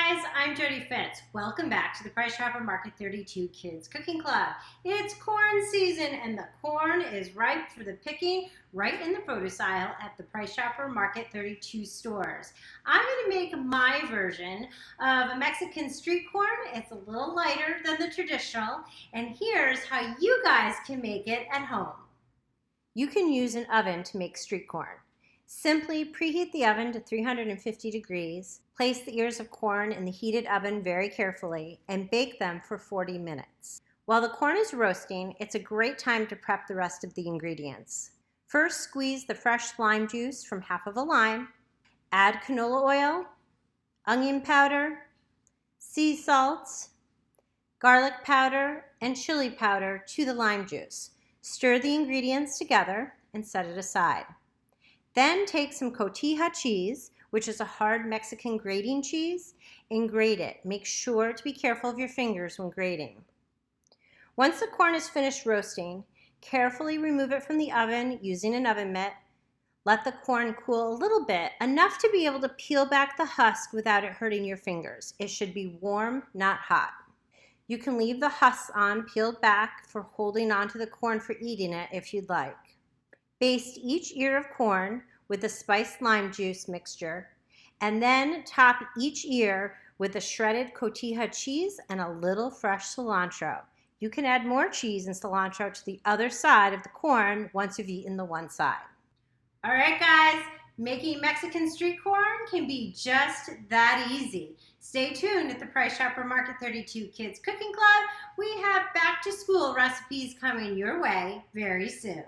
guys, I'm Jody Fitz. Welcome back to the Price Chopper Market 32 Kids Cooking Club. It's corn season and the corn is ripe for the picking right in the produce aisle at the Price Chopper Market 32 stores. I'm going to make my version of a Mexican street corn. It's a little lighter than the traditional, and here's how you guys can make it at home. You can use an oven to make street corn. Simply preheat the oven to 350 degrees, place the ears of corn in the heated oven very carefully, and bake them for 40 minutes. While the corn is roasting, it's a great time to prep the rest of the ingredients. First, squeeze the fresh lime juice from half of a lime, add canola oil, onion powder, sea salt, garlic powder, and chili powder to the lime juice. Stir the ingredients together and set it aside. Then take some Cotija cheese, which is a hard Mexican grating cheese, and grate it. Make sure to be careful of your fingers when grating. Once the corn is finished roasting, carefully remove it from the oven using an oven mitt. Let the corn cool a little bit, enough to be able to peel back the husk without it hurting your fingers. It should be warm, not hot. You can leave the husks on peeled back for holding onto the corn for eating it if you'd like. Baste each ear of corn with the spiced lime juice mixture, and then top each ear with the shredded Cotija cheese and a little fresh cilantro. You can add more cheese and cilantro to the other side of the corn once you've eaten the one side. All right, guys, making Mexican street corn can be just that easy. Stay tuned at the Price Chopper Market 32 Kids Cooking Club. We have back to school recipes coming your way very soon.